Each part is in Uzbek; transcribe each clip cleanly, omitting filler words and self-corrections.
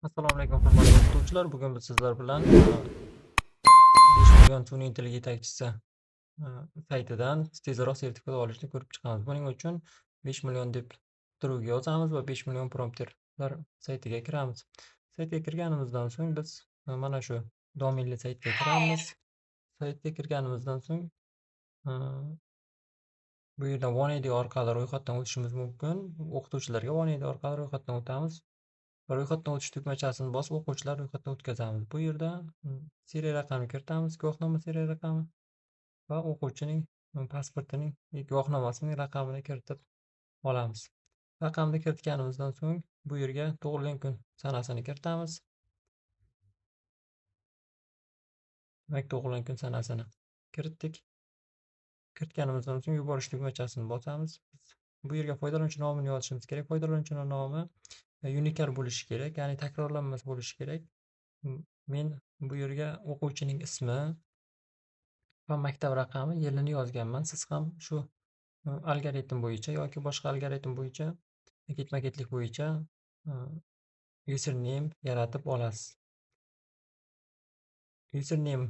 Assalomu alaykum hurmatli o'qituvchilar. Bugun biz sizlar bilan 5 million sun'iy intellekt yetakchisi saytidan tezroq sertifikat olishni ko'rib chiqamiz. Buning uchun 5 million deb qidiruvga yozamiz va 5 million prompterlar saytiga kiramiz. Saytga kirganimizdan so'ng biz mana shu domenli saytga kiramiz. Saytga kirganimizdan so'ng bu yerdan OneID orqali ro'yxatdan o'tishimiz mumkin. O'qituvchilarga OneID orqali ro'yxatdan o'tamiz. Ro'yxatdan o'tish tugmachasini bosib o'quvchilar ro'yxatdan o'tkazamiz. Bu yerda seriya raqamini kiritamiz, guvohnoma seriya raqami va o'quvchining pasportining guvohnomasining raqamini kiritib olamiz. Raqamni kiritganimizdan so'ng bu yerga tug'ilgan kun sanasini kiritamiz. Demak, tug'ilgan kun sanasini kiritdik. Kiritganimizdan so'ng yuborish tugmachasini bosamiz. Bu yerga foydalanuvchi nomini yozishimiz kerak. Foydalanuvchining nomi unikar bo'lishi kerak, ya'ni takrorlanmas bo'lishi kerak. Men bu yerga o'quvchining ismi va maktab raqami, yilini yozganman. Siz ham shu algoritm bo'yicha yoki boshqa algoritm bo'yicha, ketma-ketlik bo'yicha username yaratib olasiz. Username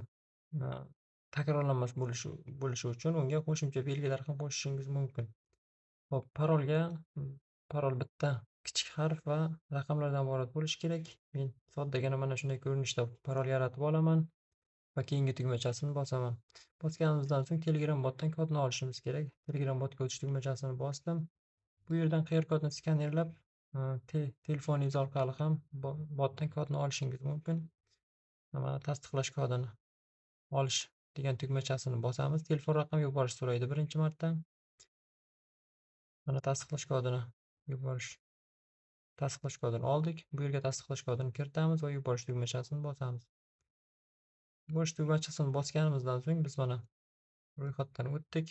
takrorlanmas bo'lishi uchun unga qo'shimcha belgilar ham qo'shishingiz mumkin. Xo'p, parol bitta kichik harf va raqamlardan iborat bo'lishi kerak. Men soddagina mana shunday ko'rinishda parol yaratib olaman va keyingi tugmachasini bosaman. Bosganimizdan so'ng Telegram botdan kodni olishimiz kerak. Telegram botga o'tish tugmachasini bosdim. Bu yerdan QR kodni skanerlab telefoningiz orqali ham botdan kodni olishingiz mumkin. Mana tasdiqlash kodini olish degan tugmachasini bosamiz. Telefon raqamiga yuborish so'raydi birinchi marta. Mana tasdiqlash kodini oldik. Bu yerga tasdiqlash kodini kiritamiz va yuborish tugmachasini bosamiz. Yuborish tugmachasini bosganimizdan so'ng biz mana ro'yxatdan o'tdik.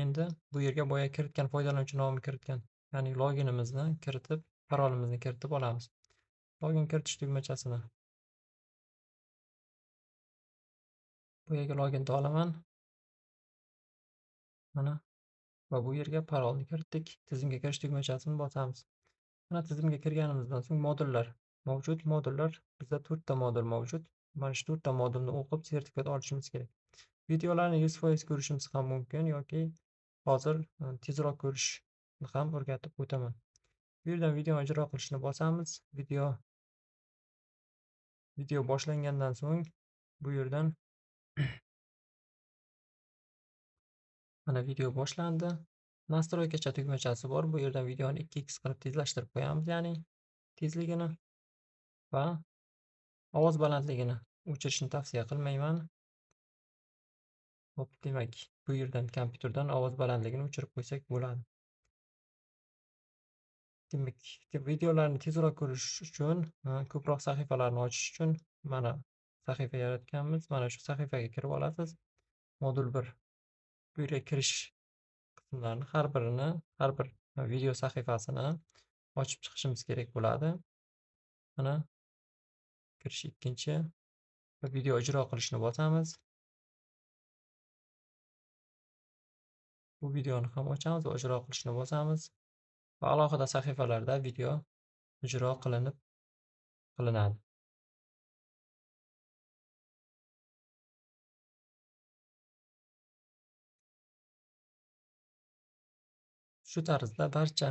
Endi bu yerga boya kiritgan foydalanuvchi nomini kiritgan, ya'ni loginimizni kiritib, parolimizni kiritib olamiz. Login kiritish tugmachasini bu yerga loginni olaman. Mana va bu yerga parolni kiritdik. Tizimga kirish tugmachasini bosamiz. Mana tizimga kirganimizdan so'ng modullar mavjud. Modullar bizda 4 ta modul mavjud. Mana shu 4 ta modulni o'qib sertifikat olishimiz kerak. Videolarni 100% ko'rishimiz ham mumkin yoki hozir tezroq ko'rishni ham o'rgatib o'taman. Bu yerdan videoni ijro qilishni bosamiz. Video boshlangandan so'ng bu yerdan mana video boshlandi. Nastroykacha tugmachasi bor. Bu yerdan videoni 2x qilib tezlashtirib qo'yamiz, ya'ni tezligini va ovoz balandligini o'chirishni tavsiya qilmayman. Xo'p, demak, bu yerdan kompyuterdan ovoz balandligini o'chirib qo'ysak bo'ladi. Demak, videolarni tezroq ko'rish uchun, ko'proq sahifalarni ochish uchun mana sahifa yaratganmiz. Mana shu sahifaga kirib olasiz. Modul 1. Bu yerga kirish qismlarini har bir video sahifasini ochib chiqishimiz kerak bo'ladi. Mana kirish 2. va video ijro qilishni bosamiz. Bu videoni ham ochamiz va ijro qilishni bosamiz. Va alohida sahifalarda video ijro qilinadi. Shu tarzda barcha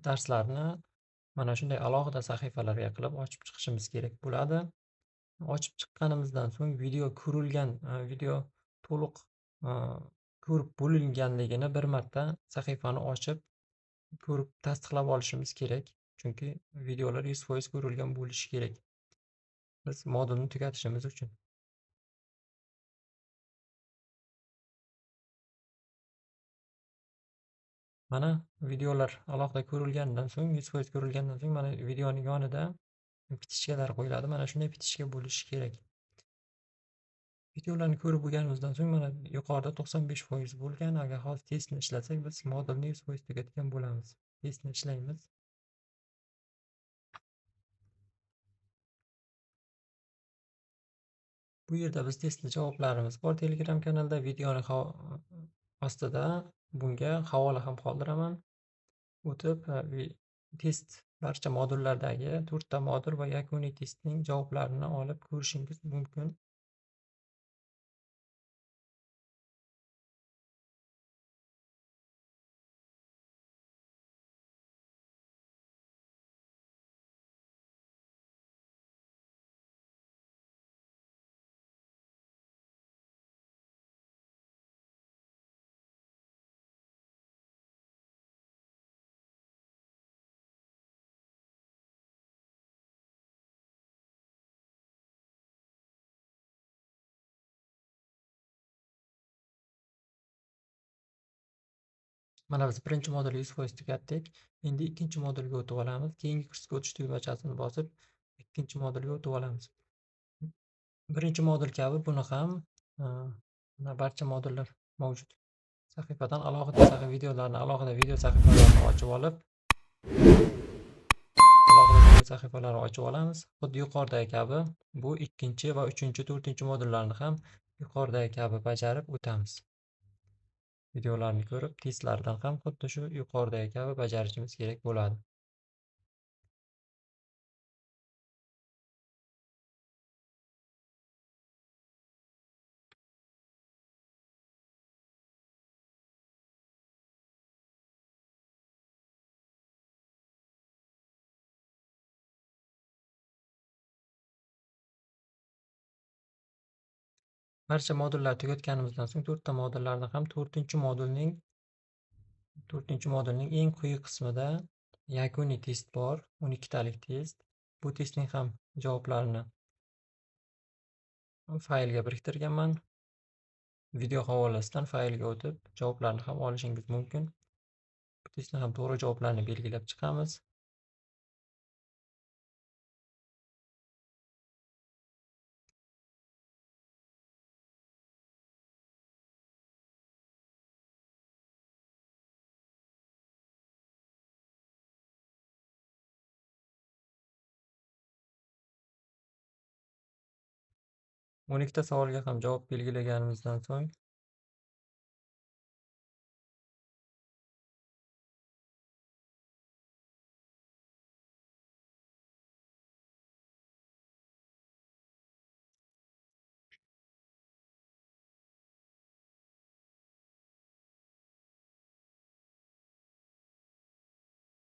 darslarni mana shunday alohida sahifalarga qilib ochib chiqishimiz kerak bo'ladi. Ochib chiqqanimizdan so'ng video to'liq ko'rib bo'linganligini bir marta sahifani ochib ko'rib tasdiqlab olishimiz kerak. Chunki videolar 100% ko'rilgan bo'lishi kerak. Biz modulni tugatishimiz uchun. Mana videolar alohida ko'rilgandan so'ng, 100% ko'rilgandan so'ng mana videoning yonida bitishkalar qo'yiladi. Mana shunday bitishka bo'lishi kerak. Videolarni ko'rib bo'lganimizdan so'ng mana yuqorida 95% bo'lgan. Agar hozir testni ishlasak, biz modulni 100% tugatgan bo'lamiz. Testni ishlaymiz. Bu yerda biz testli javoblarimiz bor. Telegram kanalda videoning ostida bunga havola ham qoldiraman. O'tib test barcha modullardagi 4 ta modul va yakuniy testning javoblarini olib ko'rishingiz mumkin. Mana biz birinchi modulni 100% tugatdik. Endi ikkinchi modulga o'tib olamiz. Keyingi kursga o'tish tugmachasini bosib, ikkinchi modulga o'tib olamiz. Birinchi modul kabi buni ham mana barcha modullar mavjud. Sahifadan alohida video sahifalarini ochib olib, alohida video sahifalarini ochib olamiz. Xuddi yuqoridagi kabi bu ikkinchi va uchinchi, to'rtinchi modullarni ham yuqoridagi kabi bajarib o'tamiz. Videolarni ko'rib, testlardan ham xuddi shu yuqoridagi kabi bajarishimiz kerak bo'ladi. Barcha modullar tugatganimizdan so'ng 4 ta modullarni ham 4-modulning eng quyi qismida yakuniy test bor, 12 talik test. Bu testning ham javoblarini faylga biriktirganman. Video havolasidan faylga o'tib, javoblarni ham olishingiz mumkin. Bu testni ham to'g'ri javoblarni belgilab chiqamiz. O'n ikkita savolga ham javob belgilaganimizdan so'ng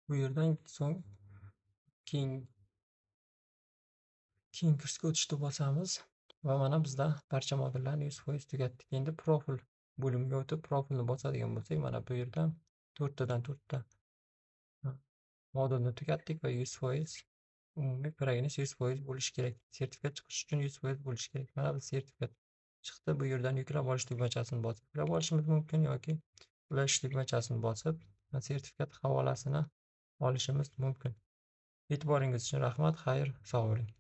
bu yerdan so'ng keyingi kursga o'tishni bosamiz va mana bizda barcha modullarni 100% tugatdik. Endi profil bo'limiga o'tib, profilni bosadigan bo'lsak, mana bu yerda 4 tadan 4 ta modulni tugatdik va 100% umumiy progress 100% bo'lishi kerak. Sertifikat chiqish uchun 100% bo'lishi kerak. Mana biz sertifikat chiqdi. Bu yerdan yuklab olish tugmachasini bosib yuklab olishimiz mumkin yoki ulash tugmachasini bosib sertifikat havolasini olishimiz mumkin. E'tiboringiz uchun rahmat. Xayr, sog' bo'ling.